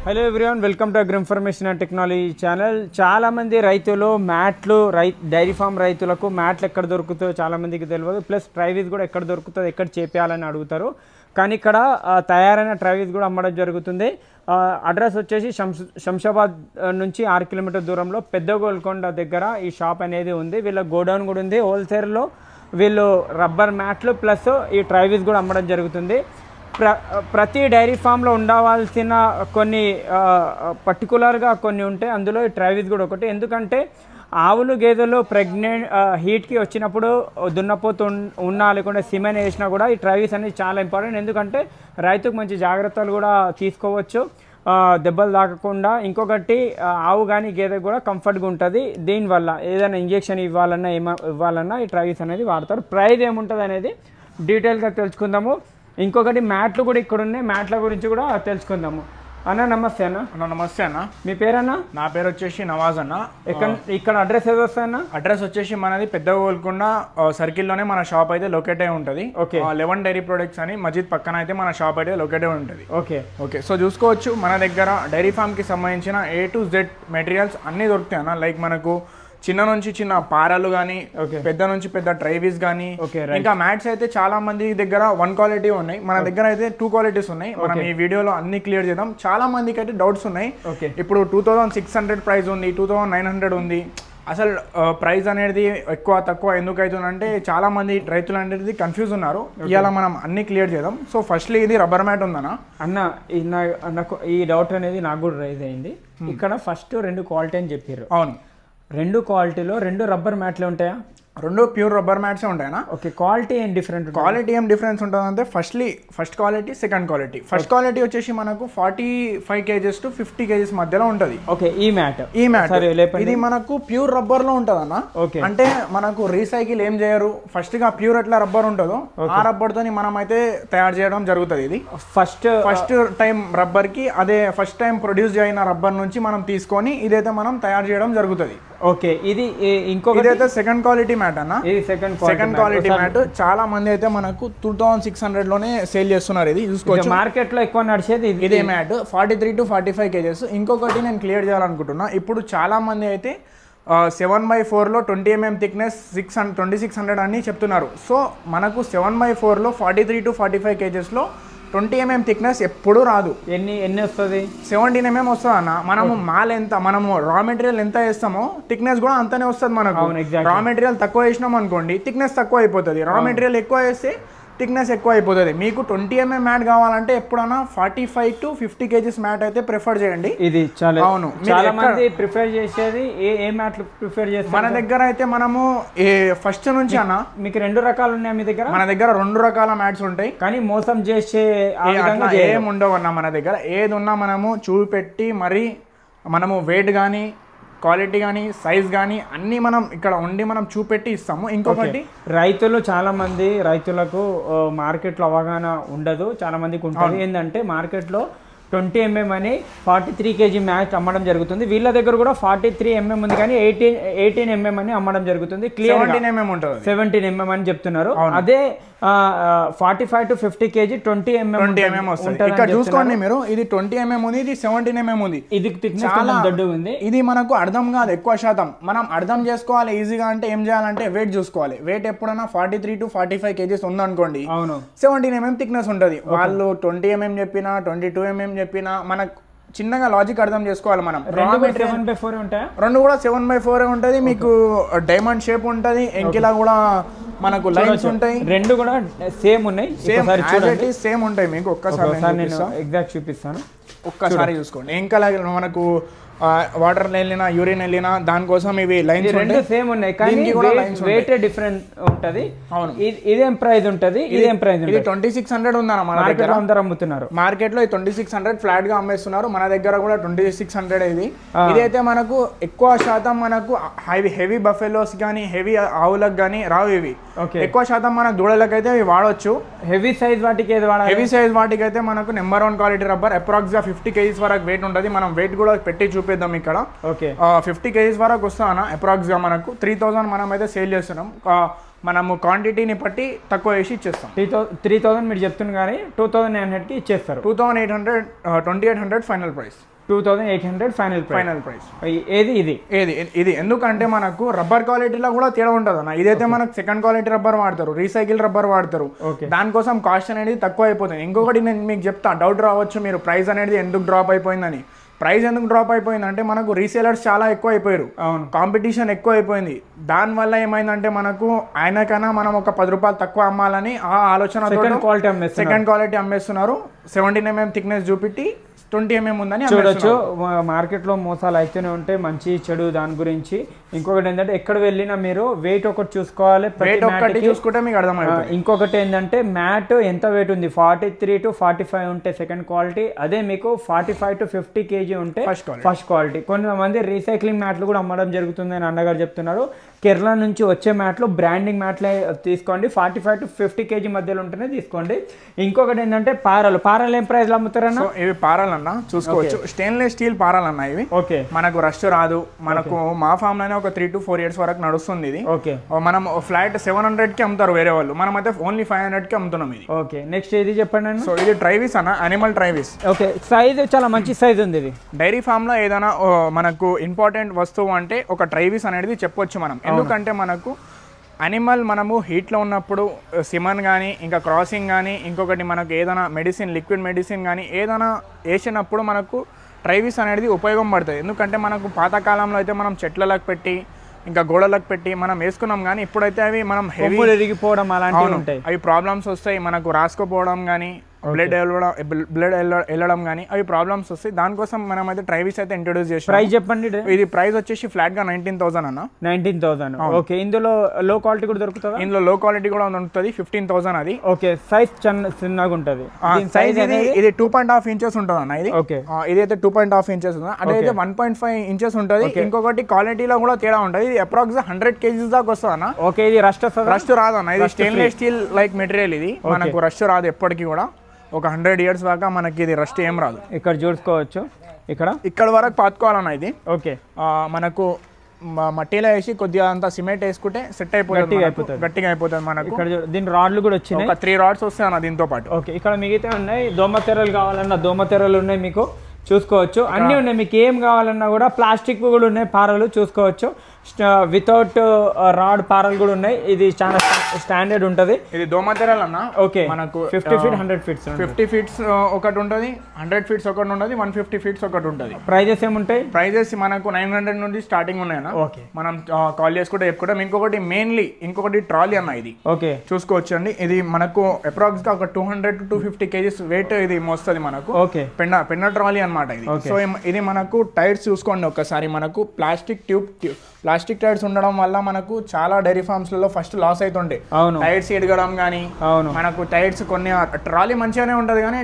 Hello everyone, welcome to agri information and technology channel. చాలామంది రైతులు మ్యాట్లు డైరీ ఫామ్ రైతులకు మ్యాట్లు ఎక్కడ దొరుకుతాయో చాలామందికి తెలియదు. ప్లస్ ట్రైవీస్ కూడా ఎక్కడ దొరుకుతుందో, ఎక్కడ చేపేయాలని అడుగుతారు. కానీ ఇక్కడ తయారైన ట్రైవీస్ కూడా అమ్మడం జరుగుతుంది. అడ్రస్ వచ్చేసి శంషాబాద్ నుంచి 6 కిలోమీటర్ దూరంలో పెద్ద గోల్కొండ దగ్గర ఈ షాప్ అనేది ఉంది. వీళ్ళ గోడౌన్ కూడా ఉంది. హోల్సేల్లో వీళ్ళు రబ్బర్ మ్యాట్లు ప్లస్ ఈ ట్రైవీస్ కూడా అమ్మడం జరుగుతుంది. ప్రతి డైరీ ఫామ్లో ఉండవలసిన కొన్ని పర్టికులర్గా కొన్ని ఉంటాయి. అందులో ఈ ట్రైవీస్ కూడా ఒకటి. ఎందుకంటే ఆవులు గేదెలు ప్రెగ్నెంట్ హీట్కి వచ్చినప్పుడు దున్నపోతు ఉన్నా లేకుంటే సిమెన్ వేసినా కూడా ఈ ట్రైవీస్ అనేది చాలా ఇంపార్టెంట్. ఎందుకంటే రైతుకు మంచి జాగ్రత్తలు కూడా తీసుకోవచ్చు, దెబ్బలు తాకకుండా. ఇంకొకటి ఆవు కానీ గేదె కూడా కంఫర్ట్గా ఉంటుంది. దీనివల్ల ఏదైనా ఇంజెక్షన్ ఇవ్వాలన్నా ఈ ట్రైవీస్ అనేది వాడతారు. ప్రైస్ ఏముంటుంది అనేది డీటెయిల్గా తెలుసుకుందాము. ఇంకొకటి మ్యాట్లు కూడా ఇక్కడ ఉన్నాయి, మ్యాట్ల గురించి కూడా తెలుసుకుందాము. అన్న నమస్తే అన్న. నమస్తే అన్న. మీ పేరన్నా? నా పేరు వచ్చేసి నవాజ్ అన్న. ఇక్కడ అడ్రస్ ఏదో వస్తాయన్న? అడ్రస్ వచ్చేసి మనది పెద్ద గోల్కొండ సర్కిల్లోనే మన షాప్ అయితే లొకేట్ అయి ఉంటుంది. ఓకే. 11 డైరీ ప్రొడక్ట్స్ అని మస్జిద్ పక్కన అయితే మన షాప్ అయితే లొకేట్ అయి ఉంటుంది. Okay okay. సో చూసుకోవచ్చు, మన దగ్గర డైరీ ఫామ్కి సంబంధించిన A to Z మెటీరియల్స్ అన్నీ దొరుకుతాయి అన్న. లైక్ మనకు చిన్న నుంచి చిన్న పారాలు కానీ, పెద్ద నుంచి పెద్ద ట్రైవీస్ కానీ, ఇంకా మ్యాట్స్ అయితే చాలా మంది దగ్గర 1 క్వాలిటీ ఉన్నాయి. మన దగ్గర అయితే 2 క్వాలిటీస్ ఉన్నాయి. మనం ఈ వీడియోలో అన్ని క్లియర్ చేద్దాం. చాలా మందికి అయితే డౌట్స్ ఉన్నాయి. ఇప్పుడు 2600 ప్రైస్ ఉంది, 2900 ఉంది. అసలు ప్రైస్ అనేది ఎక్కువ తక్కువ ఎందుకు అవుతుందంటే చాలా మంది రైతులు అనేది కన్ఫ్యూజ్ ఉన్నారు. ఇవాళ మనం అన్ని క్లియర్ చేద్దాం. సో ఫస్ట్లీ ఇది రబ్బర్ మ్యాట్ ఉందన్నా అన్న. నాకు ఈ డౌట్ అనేది నాకు కూడా రైజ్ అయింది. ఇక్కడ ఫస్ట్ 2 క్వాలిటీ అని చెప్పారు. అవును. 2 క్వాలిటీలో 2 రబ్బర్ మ్యాట్లు ఉంటాయా? 2 ప్యూర్ రబ్బర్ మ్యాట్సే ఉంటాయనా? ఓకే. క్వాలిటీ ఏం డిఫరెంట్? క్వాలిటీ ఏం డిఫరెన్స్ ఉంటుందంటే first quality, second quality. First quality వచ్చేసి మనకు 45 kgs to 50 kgs మధ్యలో ఉంటుంది. ఓకే. ఈ మ్యాట్ ఇది మనకు ప్యూర్ రబ్బర్ లో ఉంటుంది అన్న. ఓకే. అంటే మనకు రీసైకిల్ ఏం చేయరు. ఫస్ట్ గా ప్యూర్ ఎట్లా రబ్బర్ ఉంటుందో ఆ రబ్బర్ తోని మనం అయితే తయారు చేయడం జరుగుతుంది. ఇది ఫస్ట్ టైం రబ్బర్ కి అదే ఫస్ట్ టైం ప్రొడ్యూస్ అయిన రబ్బర్ నుంచి మనం తీసుకొని ఇదైతే మనం తయారు చేయడం జరుగుతుంది. ఓకే. ఇది ఇంకొక ఇదైతే సెకండ్ క్వాలిటీ మ్యాట్ అన్న. ఇది సెకండ్ క్వాలిటీ మ్యాట్. చాలా మంది అయితే మనకు 2600 లోనే సేల్ చేస్తున్నారు. ఇది చూసుకోవచ్చు. మార్కెట్ లో ఎక్కువ నడిచేది ఇదే మ్యాట్ 43 to 45 kgs. ఇంకొకటి నేను క్లియర్ చేయాలనుకుంటున్నా. ఇప్పుడు చాలా మంది అయితే 7/4 లో 20 mm థిక్నెస్ 2600 అని చెప్తున్నారు. సో మనకు 7/4 లో 43 to 45 kgs లో 20 mm థిక్నెస్ ఎప్పుడు రాదు. ఎన్ని వస్తుంది? 17 mm వస్తుంది అన్న. మనము మాల్ ఎంత, మనము రా మెటీరియల్ ఎంత వేస్తామో థిక్నెస్ కూడా అంతనే వస్తుంది మనకు. రా మెటీరియల్ తక్కువ వేసినాం అనుకోండి, థిక్నెస్ తక్కువ అయిపోతుంది. రా మెటీరియల్ ఎక్కువ వేస్తే థిక్నెస్ ఎక్కువ అయిపోతుంది. మీకు 20 mm మ్యాట్ కావాలంటే ఎప్పుడన్నా 45 to 50 kgs మ్యాట్ అయితే ప్రిఫర్ చేయండి. ఇది చాలా అవును. చాలా మంది ప్రిఫర్ చేసేది ఏ మ్యాట్లు ప్రిఫర్ చేస్తారు? మన దగ్గర అయితే మనము ఫస్ట్ నుంచి అన్న మీకు 2 రకాలు ఉన్నాయి మీ దగ్గర? మన దగ్గర 2 రకాల మ్యాట్స్ ఉంటాయి. కానీ మోసం చేసే ఏం ఉండవు అన్న. మన దగ్గర ఏది ఉన్నా మనము చూపెట్టి మరి మనము వెయిట్ కానీ, క్వాలిటీ కానీ, సైజ్ కానీ అన్నీ మనం ఇక్కడ ఉండి మనం చూపెట్టి ఇస్తాము. ఇంకొకటి చాలా మంది రైతులకు మార్కెట్లో అవగాహన ఉండదు. చాలా మందికి ఉంటుంది. ఏంటంటే మార్కెట్లో 20 mm అని 43 kg మ్యాచ్ అమ్మడం జరుగుతుంది. వీళ్ళ దగ్గర కూడా 43 mm ఉంది, కానీ 18 mm అని అమ్మడం జరుగుతుంది. క్లియర్ 17 mm ఉంటుంది. 17 mm అని చెప్తున్నారు. అదే 45 to 50 kg 20 mm వస్తుంది. ఇక్కడ చూసుకోండి మీరు, ఇది 20 mm ఉంది, ఇది 17 mm ఉంది. ఇది చాలా దొడ్డు ఉంది. ఇది మనకు అర్థం కాదు ఎక్కువ శాతం. మనం అర్థం చేసుకోవాలి ఈజీగా. అంటే ఏం చేయాలంటే వెయిట్ చూసుకోవాలి. వెయిట్ ఎప్పుడైనా 43 to 45 kgs ఉందనుకోండి, 17 mm థిక్నెస్ ఉంటుంది. వాళ్ళు 20 mm చెప్పినా 22 mm చెప్పినా మనకు చిన్నగా లాజిక్ అర్థం చేసుకోవాలి. మనం 7/4 ఉంటాయి. 2 కూడా 7/4 ఉంటుంది. మీకు డైమండ్ షేప్ ఉంటుంది. ఎంకిలా కూడా మనకు లైన్స్ ఉంటాయి. 2 కూడా సేమ్ ఉన్నాయి. సేమ్ ఉంటాయి. మీకు ఒక్కసారి నేను ఎగ్జాక్ట్ చూపిస్తాను. ఒక్కసారి చూసుకోండి. ఎంకలా మనకు వాటర్ వెళ్ళినా, యూరిన్ వెళ్ళినా దానికోసం ఇవి లైన్స్ సేమ్ ఉన్నాయి, కానీ వెయిట్ డిఫరెంట్ ఉంటది. అవును. ఇదేం ప్రైస్ ఉంటది? ఇదేం ప్రైస్? ఇది 2600 ఉందన్న. మన దగ్గర అందరూ అమ్ముతున్నారు. మార్కెట్ లో 2600 ఫ్లాట్ గా అమ్మేస్తున్నారు. మన దగ్గర కూడా 2600 ఇది. ఇదైతే మనకు ఎక్కువ శాతం మనకు హెవీ బఫెలోస్ కానీ, హెవీ ఆవులకు కానీ రావు ఇవి. ఎక్కువ శాతం మనకు దూడలకు అయితే ఇవి వాడవచ్చు. హెవీ సైజ్ వాటికి ఏది వాడాలి? హెవీ సైజ్ వాటికి అయితే మనకు నెంబర్ 1 క్వాలిటీ రబ్బర్. అప్రాక్స్ గా 50 kgs వరకు వెయిట్ ఉంటుంది. మనం వెయిట్ కూడా పెట్టి చూపిద్దాం ఇక్కడ. 50 kgs వరకు వస్తానా అప్రాక్స్ గా మనకు 3000 మనం అయితే సేల్ చేస్తున్నాం. మనము క్వాంటిటీని బట్టి తక్కువ వేసి ఇచ్చేస్తాం. 3000 మీరు చెప్తున్నారు, కానీ 2800కి ఇచ్చేస్తారు. 2800 2800 ఫైనల్ ప్రైస్. 2800 final price. ఇది ఎందుకంటే మనకు రబ్బర్ క్వాలిటీలో కూడా తేడా ఉంటుంది అన్న. ఇదైతే మనకు సెకండ్ క్వాలిటీ రబ్బర్ వాడతారు, రీసైకిల్ రబ్బర్ వాడతారు, దానికోసం కాస్ట్ అనేది తక్కువ అయిపోతుంది. ఇంకొకటి నేను మీకు చెప్తా, డౌట్ రావచ్చు మీరు ప్రైస్ అనేది ఎందుకు డ్రాప్ అయిపోయిందని. ప్రైస్ ఎందుకు డ్రాప్ అయిపోయింది అంటే మనకు రీసేలర్స్ చాలా ఎక్కువ అయిపోయారు, కాంపిటీషన్ ఎక్కువ అయిపోయింది. దానివల్ల ఏమైందంటే మనకు ఆయనకైనా మనం ఒక 10 రూపాయలు తక్కువ అమ్మాలని ఆ ఆలోచన సెకండ్ క్వాలిటీ అమ్మేస్తున్నారు. 17mm థిక్నెస్ చూపెట్టి 20mm ఉందని చూడొచ్చు. మార్కెట్లో మోసాలు అయితేనే ఉంటాయి, మంచి చెడు దాని గురించి. ఇంకొకటి ఏంటంటే ఎక్కడ వెళ్ళినా మీరు వెయిట్ ఒకటి చూసుకోవాలి, చూసుకుంటే మీకు అర్థమవుతుంది. ఇంకొకటి ఏంటంటే మ్యాట్ ఎంత వెయిట్ ఉంది, 43 to 45 ఉంటే సెకండ్ క్వాలిటీ, అదే మీకు 45 to 50 kg ఉంటే ఫస్ట్ క్వాలిటీ. కొంతమంది రీసైక్లింగ్ మ్యాట్లు కూడా అమ్మడం జరుగుతుంది అని అన్నగారు చెప్తున్నారు. కేరళ నుంచి వచ్చే మ్యాట్లు బ్రాండింగ్ మ్యాట్లే తీసుకోండి, 45 to 50 kg మధ్యలో ఉంటేనే తీసుకోండి. ఇంకొకటి ఏంటంటే పారాలు ఏం ప్రైస్ అమ్ముతారన్నా? ఇవి పారాలన్నా చూసుకోవచ్చు, స్టెయిన్లెస్ స్టీల్ పారాలన్నా ఇవి. మనకు రష్ రాదు. మనకు మా ఫామ్ లోనే ఒక 3 to 4 years వరకు నడుస్తుంది ఇది. మనం ఫ్లాట్ 700 కి అమ్ముతారు వేరే వాళ్ళు, మనం అయితే ఓన్లీ 500 కి అమ్ముతున్నాం ఇది. నెక్స్ట్ ఇది చెప్పండి. సో ఇది ట్రైవిస్ అన్న, అనిమల్ ట్రైవిస్. సైజ్ చాలా మంచి సైజ్ ఉంది ఇది. డైరీ ఫామ్ లో ఏదైనా మనకు ఇంపార్టెంట్ వస్తువు అంటే ఒక ట్రైవిస్ అనేది చెప్పొచ్చు మనం. ఎందుకంటే మనకు అనిమల్ మనము హీట్లో ఉన్నప్పుడు సిమన్ కానీ ఇంకా క్రాసింగ్ కానీ ఇంకొకటి మనకు ఏదైనా మెడిసిన్ లిక్విడ్ మెడిసిన్ కానీ ఏదైనా వేసినప్పుడు మనకు ట్రైవిస్ అనేది ఉపయోగం పడుతుంది. ఎందుకంటే మనకు పాతకాలంలో అయితే మనం చెట్లకు పెట్టి ఇంకా గోడలకు పెట్టి మనం వేసుకున్నాం, కానీ ఇప్పుడైతే అవి మనం హెవీ ఎరిగిపోవడం అలాంటివి ఉంటాయి, అవి ప్రాబ్లమ్స్ వస్తాయి. మనకు రాసుకోపోవడం కానీ బ్లడ్ వెళ్ళడం కానీ అవి ప్రాబ్లమ్స్ వస్తాయి. దానికోసం మనం అయితే ట్రైవిస్ అయితే ఇంట్రొడ్యూస్ చేసాం. ప్రైస్ చెప్పండి. ఇది ప్రైస్ వచ్చేసి ఫ్లాట్ గా 19,000 అన్న. 19,000. ఓకే. ఇందులో లో క్వాలిటీ కూడా దొరుకుతుంది? ఇందులో లో క్వాలిటీ కూడా ఉంటుంది, 15,000 అది. ఓకే. సైజ్ చిన్నగా ఉంటుంది. సైజ్ ఇది 2.5 inches ఉంటుంది అన్న. ఇది ఓకే. ఇది అయితే 2.5 inches ఉంది, అదైతే 1.5 inches ఉంటుంది. ఇంకొకటి క్వాలిటీలో కూడా తేడా ఉంటుంది. ఇది అప్రాక్స్ 100 kgs దాకా వస్తుంది అన్న. ఓకే. ఇది రస్ట్ రాదు అన్న. ఇది స్టెయిన్లెస్ స్టీల్ లైక్ మెటీరియల్, ఇది మనకు రష్ రాదు ఎప్పటికీ కూడా. ఒక 100 years దాకా మనకి ఇది రస్ట్ ఏం రాదు. ఇక్కడ చూసుకోవచ్చు, ఇక్కడ వరకు పాతుకోవాలన్న ఇది. ఓకే. మనకు మట్టిలో వేసి కొద్దిగా అంతా సిమెంట్ వేసుకుంటే సెట్ అయిపోతుంది, గట్టిగా అయిపోతుంది మనకు. ఇక్కడ దీని రాడ్లు కూడా వచ్చినాయి, ఒక 3 rods వస్తాయి అన్న దీంతో పాటు. ఓకే. ఇక్కడ మిగతా ఉన్నాయి, దోమతెరలు కావాలన్నా దోమతెరలు ఉన్నాయి, మీకు చూసుకోవచ్చు. అన్నీ ఉన్నాయి, మీకు ఏం కావాలన్నా కూడా. ప్లాస్టిక్ కూడా ఉన్నాయి, పారలు చూసుకోవచ్చు. వితౌట్ రాడ్ పారలు కూడా ఉన్నాయి. ఇది చాలా స్టాండర్డ్ ఉంటుంది. ఇది దోమతెరలు అన్న. ఓకే. మనకు 50 feet 100 feet 50 feet ఒకటి ఉంటుంది, 100 feet ఒకటి ఉంటుంది, 150 feet ఒకటి ఉంటుంది. ప్రైజెస్ ఏముంటాయి? ప్రైజెస్ మనకు 900 నుండి స్టార్టింగ్ ఉన్నాయన్న. ఓకే. మనం కాల్ చేసుకుంటే చెప్పుకుంటాం. ఇంకొకటి ట్రాలీ అన్న. ఇది ఓకే చూసుకోవచ్చు అండి. ఇది మనకు అప్రాక్స్ గా ఒక 200 to 250 kgs వెయిట్ ఇది మోస్తుంది మనకు. ఓకే. పెన్న ట్రాలీ అనమాట ఇది. సో ఇది మనకు టైర్స్ చూసుకోండి ఒకసారి. మనకు ప్లాస్టిక్ టైర్స్ ఉండడం వల్ల మనకు చాలా డైరీ ఫార్మ్స్ లలో ఫస్ట్ లాస్ అవుతుండే. టైర్స్ ఎడగడం కానీ, మనకు టైర్స్ కొన్ని ట్రాలీ మంచిగానే ఉంటది కానీ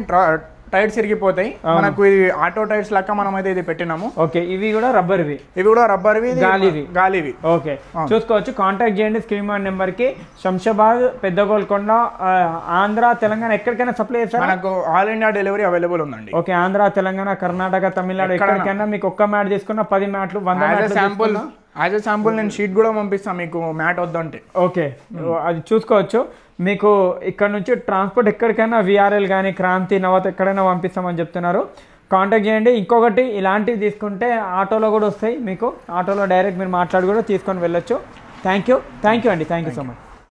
టైర్స్ ఇరిగిపోతాయి. మనకు ఇది ఆటో టైర్స్ లెక్క మనం అయితే ఇది పెట్టినాము. ఓకే. ఇవి కూడా రబ్బర్వి, గాలివి. ఓకే. చూసుకోవచ్చు. కాంటాక్ట్ చేయండి స్క్రీన్ నెంబర్ కి. శంషాబాద్, పెద్ద గోల్కొండ, ఆంధ్ర, తెలంగాణ ఎక్కడికైనా సప్లై చేస్తారు. మనకు ఆల్ ఇండియా డెలివరీ అవైలబుల్ ఉందండి. ఓకే. ఆంధ్ర, తెలంగాణ, కర్ణాటక, తమిళనాడు ఎక్కడికైనా మీకు ఒక్క మ్యాట్ తీసుకున్న 10 మ్యాట్లు 100 మ్యాట్లు యాజ్ ఎ శాంపుల్ నేను షీట్ కూడా పంపిస్తాను మీకు మ్యాట్ వద్దంటే. ఓకే. అది చూసుకోవచ్చు. మీకు ఇక్కడ నుంచి ట్రాన్స్పోర్ట్ ఎక్కడికైనా విఆర్ఎల్ కానీ క్రాంతి నవత్ ఎక్కడైనా పంపిస్తామని చెప్తున్నారు. కాంటాక్ట్ చేయండి. ఇంకొకటి ఇలాంటివి తీసుకుంటే ఆటోలో కూడా వస్తాయి మీకు. ఆటోలో డైరెక్ట్ మీరు మాట్లాడి కూడా తీసుకొని వెళ్ళొచ్చు. థ్యాంక్ యూ అండి. Thank you so much.